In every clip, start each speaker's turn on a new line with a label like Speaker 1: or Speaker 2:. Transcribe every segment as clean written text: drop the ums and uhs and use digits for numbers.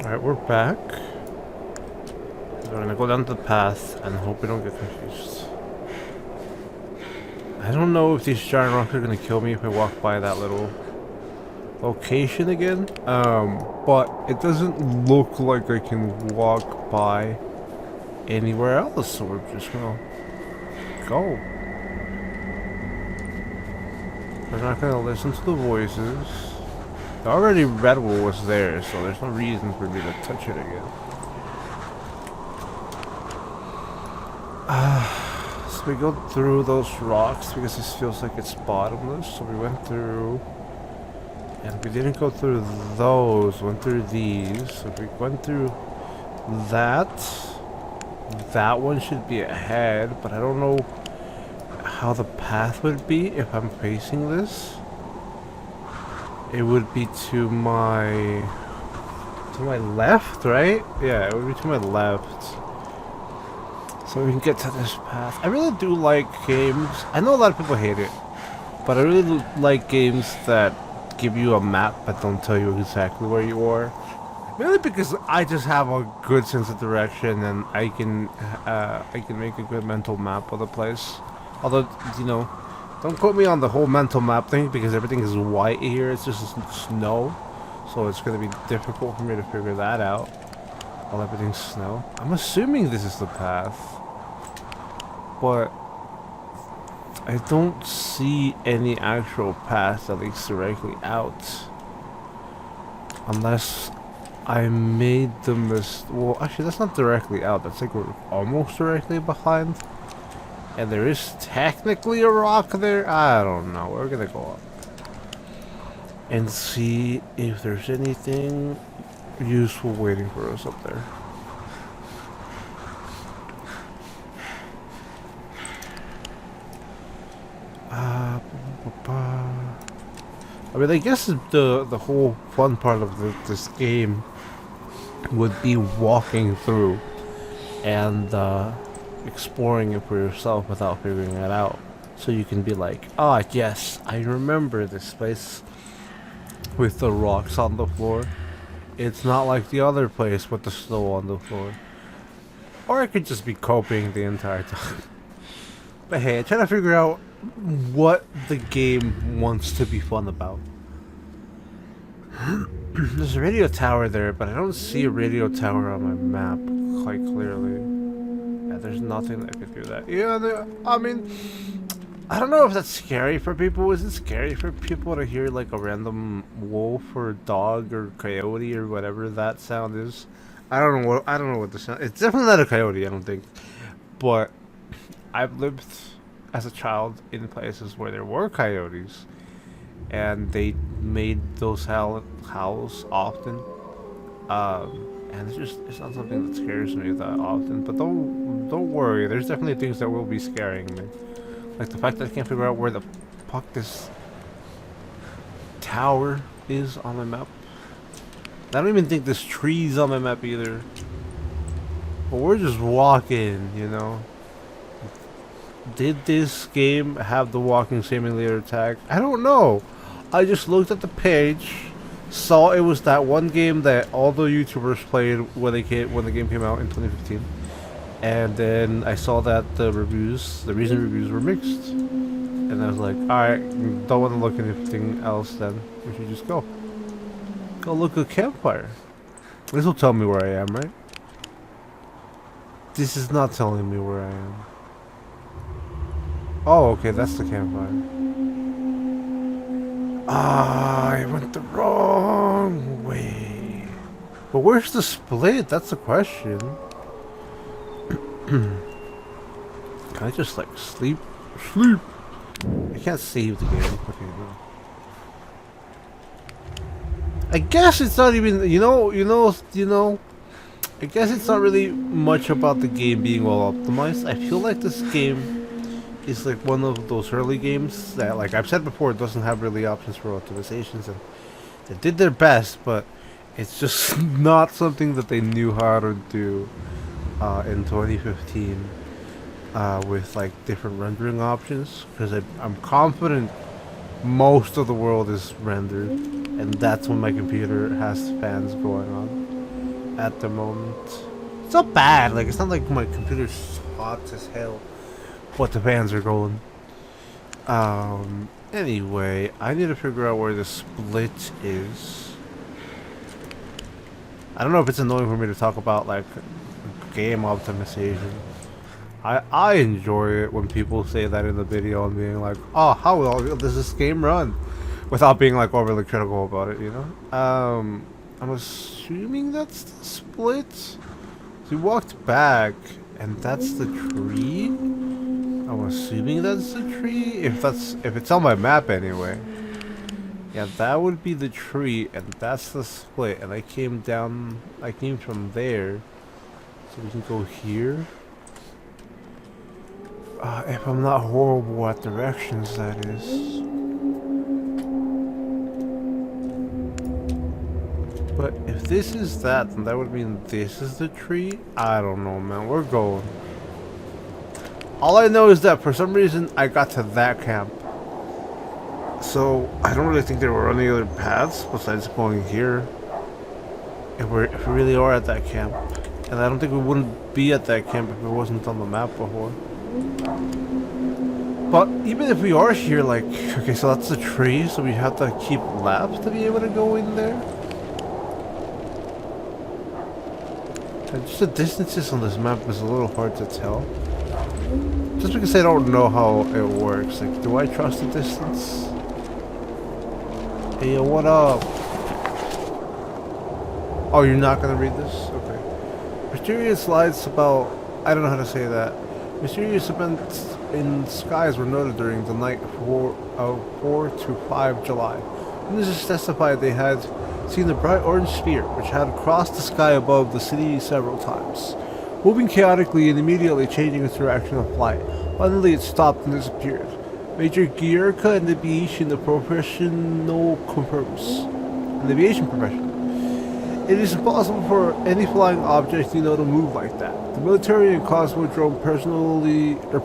Speaker 1: Alright, we're back. We're gonna go down the path and hope we don't get confused. I don't know if these giant rocks are gonna kill me if I walk by that little location again. But it doesn't look like I can walk by anywhere else, so we're just gonna go. We're not gonna listen to the voices. I already read what was there, so there's no reason for me to touch it again. So we go through those rocks because this feels like it's bottomless. So we went through, and we didn't go through those. Went through these. So if we went through that, that one should be ahead. But I don't know how the path would be if I'm facing this. It would be to my left, right? Yeah, it would be to my left. So we can get to this path. I really do like games. I know a lot of people hate it, but I really like games that give you a map but don't tell you exactly where you are. Mainly because I just have a good sense of direction and I can make a good mental map of the place. Although, you know, don't quote me on the whole mental map thing because everything is white here. It's just snow, so it's gonna be difficult for me to figure that out while everything's snow. I'm assuming this is the path, but I don't see any actual path that leads directly out, unless I made the mistake. Well, actually, that's not directly out. That's like we're almost directly behind. And there is technically a rock there. I don't know. We're gonna go up and see if there's anything useful waiting for us up there. I mean, I guess the whole fun part of this game would be walking through and exploring it for yourself without figuring it out. So you can be like, ah, yes, I remember this place with the rocks on the floor. It's not like the other place with the snow on the floor. Or I could just be coping the entire time. But hey, I'm trying to figure out what the game wants to be fun about. There's a radio tower there, but I don't see a radio tower on my map quite clearly. There's nothing that could do that. Yeah, I mean, I don't know if that's scary for people. Is it scary for people to hear like a random wolf or dog or coyote or whatever that sound is? I don't know what the sound. It's definitely not a coyote, I don't think. But I've lived as a child in places where there were coyotes, and they made those howls often. And it's not something that scares me that often. But don't worry, there's definitely things that will be scaring me. Like the fact that I can't figure out where the fuck this tower is on my map. I don't even think this tree's on my map either. But we're just walking, you know. Did this game have the walking simulator tag? I don't know. I just looked at the page, saw it was that one game that all the YouTubers played when the game came out in 2015, and then I saw that the recent reviews were mixed, and I was like, alright, don't want to look at anything else then, we should just go look at campfire. This will tell me where I am, right? This is not telling me where I am. Oh, okay, that's the campfire. Ah, I went the wrong way. But where's the split? That's the question. Can I just like sleep? Sleep! I can't save the game. Okay, no. I guess it's not even, you know, I guess it's not really much about the game being well optimized. I feel like this game is like one of those early games that, like I've said before, it doesn't have really options for optimizations, and they did their best, but it's just not something that they knew how to do in 2015 with like different rendering options, because I'm confident most of the world is rendered, and that's when my computer has fans going on. at the moment. It's not bad. Like, it's not like my computer's hot as hell, but the fans are going. Anyway, I need to figure out where the split is. I don't know if it's annoying for me to talk about, like, game optimization. I enjoy it when people say that in the video and being like, oh, how well does this game run? Without being, like, overly critical about it, you know? I'm assuming that's the split. So we walked back, and that's the tree? I'm assuming that's the tree? If it's on my map anyway. Yeah, that would be the tree, and that's the split. And I came from there. So we can go here. If I'm not horrible at directions, that is. But if this is that, then that would mean this is the tree? I don't know, man. We're going. All I know is that for some reason I got to that camp. So I don't really think there were any other paths besides going here. If we really are at that camp. And I don't think we wouldn't be at that camp if it wasn't on the map before. But even if we are here, like, okay, so that's the tree, so we have to keep left to be able to go in there. And just the distances on this map is a little hard to tell. Just because I don't know how it works. Like, do I trust the distance? Hey, yo, what up? Oh, you're not gonna read this? Okay. Mysterious lights about... I don't know how to say that. Mysterious events in skies were noted during the night of 4 to 5 July. Witnesses testified they had seen a bright orange sphere which had crossed the sky above the city several times, moving chaotically and immediately changing its direction of flight. Finally it stopped and disappeared. Major Gierka in the aviation profession. It is impossible for any flying object to move like that. The military and Cosmodrome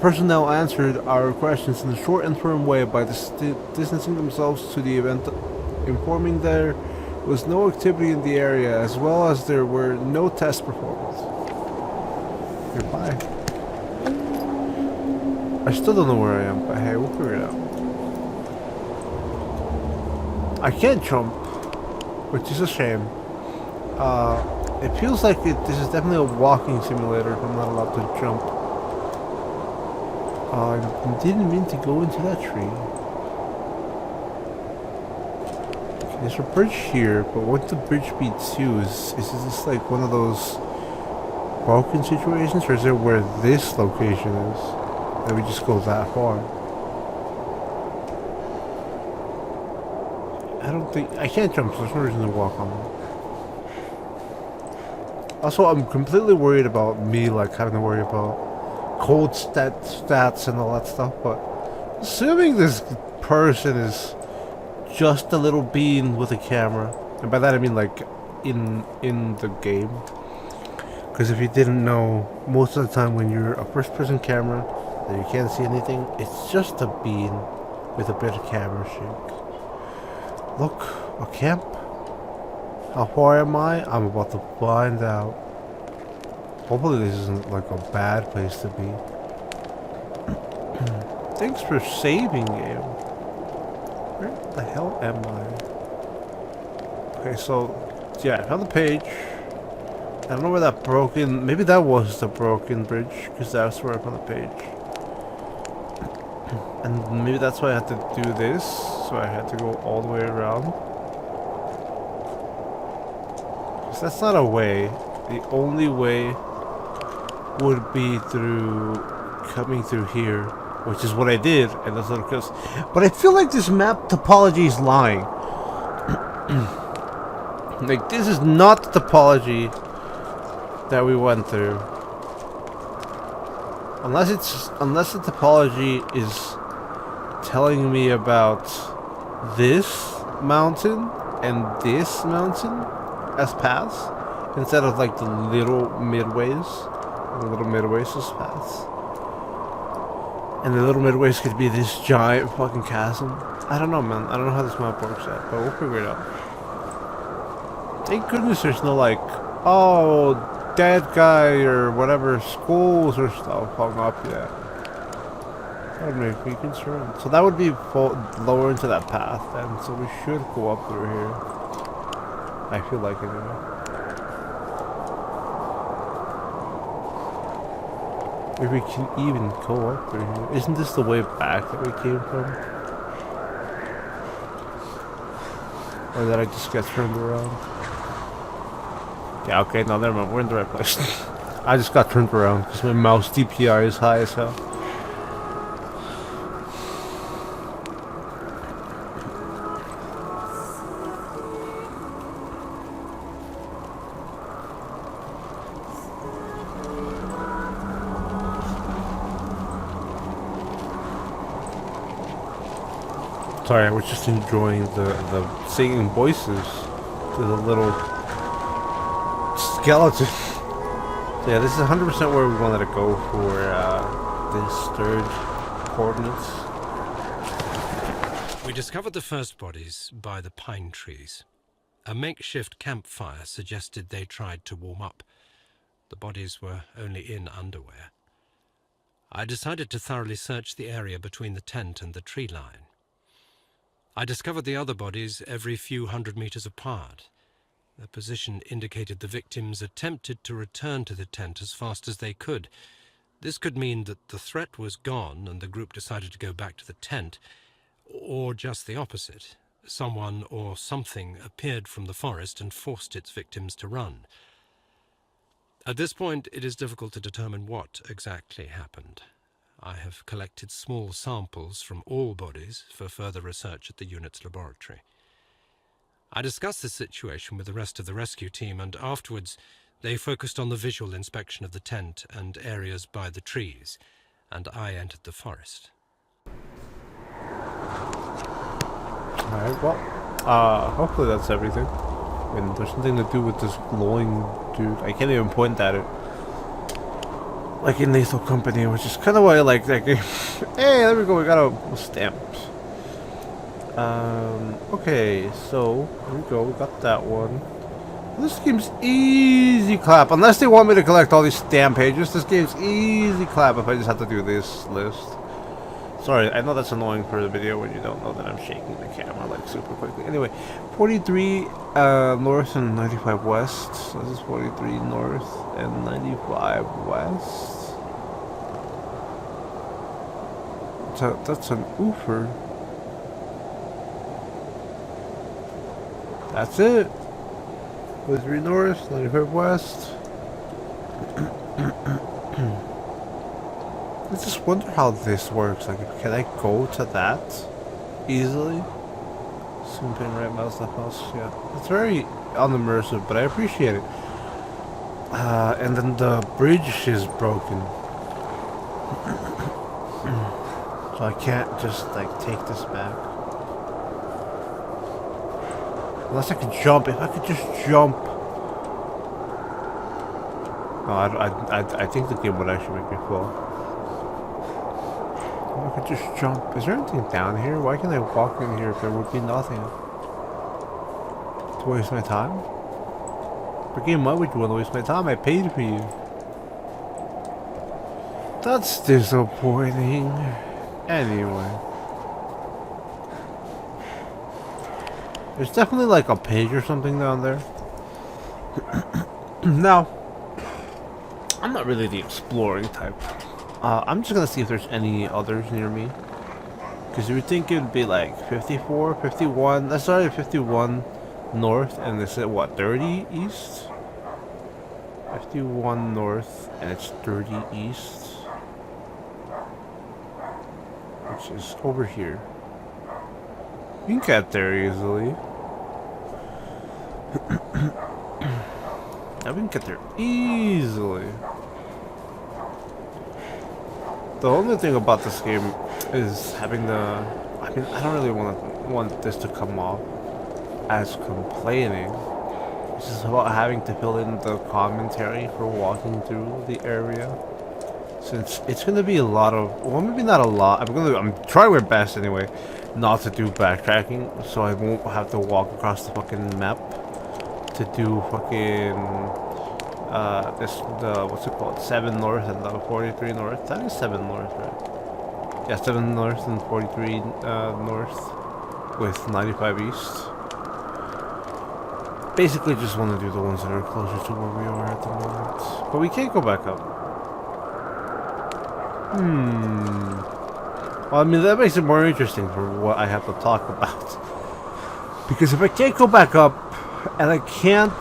Speaker 1: personnel answered our questions in a short and firm way by distancing themselves to the event, informing there was no activity in the area as well as there were no tests performed. Goodbye. I still don't know where I am, but hey, we'll figure it out. I can't jump, which is a shame. It feels like this is definitely a walking simulator if I'm not allowed to jump. I didn't mean to go into that tree. Okay, there's a bridge here, but what the bridge be to? Is this like one of those broken situations, or is it where this location is? And we just go that far? I don't think... I can't jump, so there's no reason to walk on it. Also, I'm completely worried about me, like, having to worry about cold stats and all that stuff, but assuming this person is just a little bean with a camera, and by that I mean, like, in the game, because if you didn't know, most of the time when you're a first-person camera and you can't see anything, it's just a bean with a bit of camera shake. Look, a camp. How far am I? I'm about to find out. Hopefully this isn't like a bad place to be. Thanks for saving game. Where the hell am I? Okay, so yeah, I found the page. I don't know where that broken... Maybe that was the broken bridge, because that's where I found the page. And maybe that's why I had to do this. So I had to go all the way around. That's not a way. The only way would be through coming through here, which is what I did, and that's not because. But I feel like this map topology is lying. Like, this is not the topology that we went through. Unless the topology is telling me about this mountain and this mountain as paths, instead of like the little midways. The little midways as paths. And the little midways could be this giant fucking chasm. I don't know, man. I don't know how this map works yet, but we'll figure it out. Thank goodness there's no like Oh, that guy or whatever schools or stuff hung up yet. That would make me concerned. So that would be lower into that path then. So we should go up through here. I feel like anyway. If we can even go up through here. Isn't this the way back that we came from? Or did I just get turned around? Yeah, okay, no, never mind. We're in the right place. I just got turned around because my mouse DPI is high as hell. Sorry, I was just enjoying the singing voices to the little skeleton. So yeah, this is 100% where we wanted to go for the sturge coordinates.
Speaker 2: We discovered the first bodies by the pine trees. A makeshift campfire suggested they tried to warm up. The bodies were only in underwear. I decided to thoroughly search the area between the tent and the tree line. I discovered the other bodies every few hundred meters apart. Their position indicated the victims attempted to return to the tent as fast as they could. This could mean that the threat was gone and the group decided to go back to the tent, or just the opposite. Someone or something appeared from the forest and forced its victims to run. At this point, it is difficult to determine what exactly happened. I have collected small samples from all bodies for further research at the unit's laboratory. I discussed the situation with the rest of the rescue team, and afterwards they focused on the visual inspection of the tent and areas by the trees, and I entered the forest.
Speaker 1: Alright, well, hopefully that's everything. I mean, there's something to do with this glowing dude. I can't even point at it. Like in Lethal Company, which is kind of why I like that game. Hey, there we go, we got a stamp. Okay, so, here we go, we got that one. This game's easy clap. Unless they want me to collect all these stamp pages, this game's easy clap if I just have to do this list. Sorry, I know that's annoying for the video when you don't know that I'm shaking the camera like super quickly. Anyway, 43 north and 95 west. So this is 43 north and 95 west. That's an oofer. That's it. 43 north, 95 west. I just wonder how this works. Like, can I go to that easily? Something right mouse, left mouse. Yeah, it's very unimmersive, but I appreciate it. And then the bridge is broken, so I can't just like take this back unless I could jump. If I could just jump. No, I think the game would actually make me fall. I could just jump. Is there anything down here? Why can't I walk in here if there would be nothing? To waste my time? For game, why would you want to waste my time? I paid for you. That's disappointing. Anyway. There's definitely like a page or something down there. Now, I'm not really the exploring type. I'm just gonna see if there's any others near me. Because you would think it would be like 54, 51. That's already 51 north, and it's at what, 30 east? 51 north, and it's 30 east. Which is over here. You can get there easily. Yeah, we can get there easily. The only thing about this game is having the... I mean, I don't really want this to come off as complaining. This is about having to fill in the commentary for walking through the area. Since it's going to be a lot of... Well, maybe not a lot. I'm trying my best anyway not to do backtracking. So I won't have to walk across the fucking map to do fucking what's it called? 7 north and the 43 north. That is 7 north, right? Yeah, 7 north and 43 north with 95 east. Basically, just want to do the ones that are closer to where we are at the moment. But we can't go back up. Well, I mean, that makes it more interesting for what I have to talk about. Because if I can't go back up, and I can't...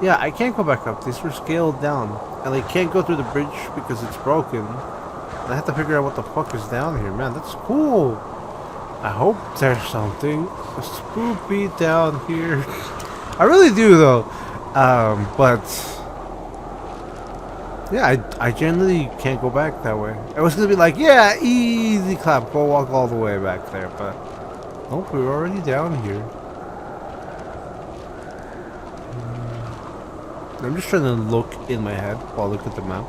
Speaker 1: Yeah, I can't go back up. These were scaled down. And I can't go through the bridge because it's broken. And I have to figure out what the fuck is down here. Man, that's cool. I hope there's something spoopy down here. I really do, though. But... Yeah, I generally can't go back that way. I was gonna be like, yeah, easy clap, go walk all the way back there, but... Nope, we're already down here. I'm just trying to look in my head while I look at the map.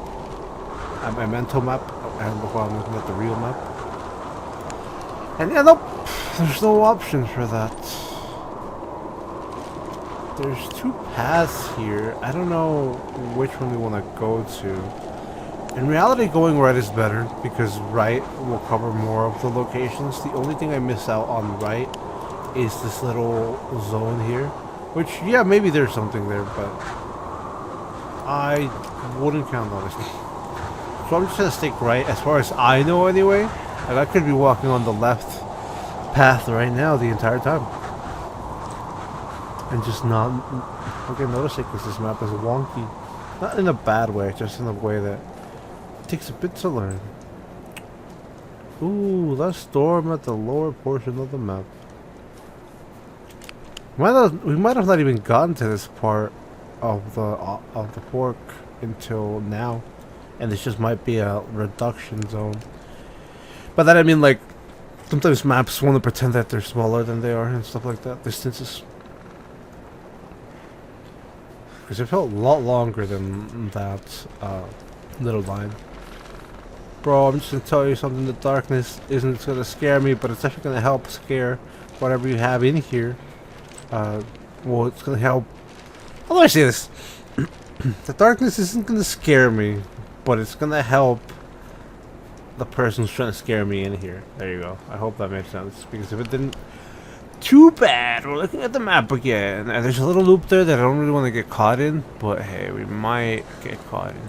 Speaker 1: At my mental map, and while I'm looking at the real map. And yeah, nope, there's no options for that. There's 2 paths here. I don't know which one we want to go to. In reality, going right is better, because right will cover more of the locations. The only thing I miss out on right is this little zone here. Which, yeah, maybe there's something there, but I wouldn't count on it. So I'm just going to stick right, as far as I know anyway. And I could be walking on the left path right now the entire time. And just not fucking notice it because this map is wonky. Not in a bad way, just in a way that it takes a bit to learn. Ooh, that storm at the lower portion of the map. We might have not even gotten to this part of the fork until now, and this just might be a reduction zone. By that I mean, like, sometimes maps want to pretend that they're smaller than they are and stuff like that. Distances. Because it felt a lot longer than that little line. Bro, I'm just going to tell you something. The darkness isn't going to scare me, but it's actually going to help scare whatever you have in here. Well, it's going to help... How do I say this? The darkness isn't going to scare me, but it's going to help the person who's trying to scare me in here. There you go. I hope that makes sense. Because if it didn't... Too bad. We're looking at the map again, and there's a little loop there that I don't really want to get caught in, but hey, we might get caught in.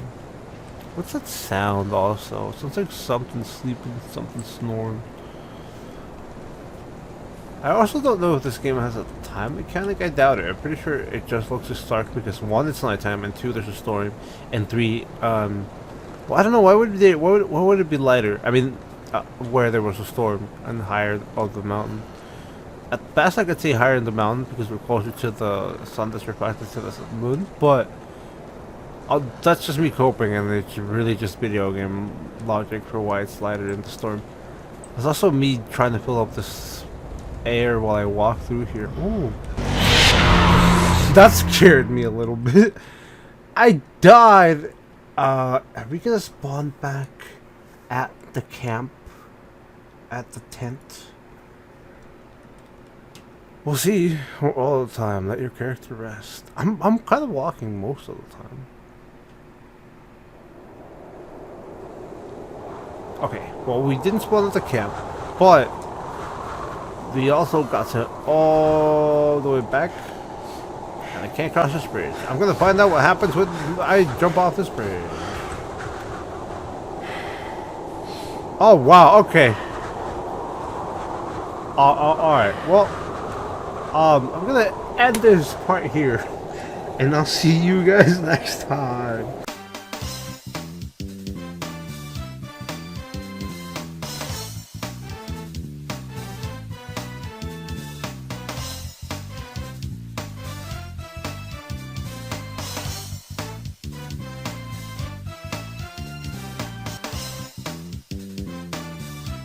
Speaker 1: What's that sound also? It sounds like something sleeping, something snoring. I also don't know if this game has a time mechanic. I doubt it. I'm pretty sure it just looks as dark because 1, it's nighttime, and 2, there's a storm, and 3, well, I don't know, why would it be lighter? I mean, where there was a storm and higher of the mountain. At best, I could say higher in the mountain because we're closer to the sun that's reflected to the moon, but that's just me coping, and it's really just video game logic for why it's lighter in the storm. There's also me trying to fill up this air while I walk through here. Ooh. That scared me a little bit. I died. Are we gonna spawn back at the camp? At the tent? We'll see all the time. Let your character rest. I'm kind of walking most of the time. Okay, well, we didn't spawn at the camp, but we also got to all the way back, and I can't cross this bridge. I'm gonna find out what happens when I jump off this bridge. Oh wow, okay. Alright, well, I'm gonna end this part here, and I'll see you guys next time.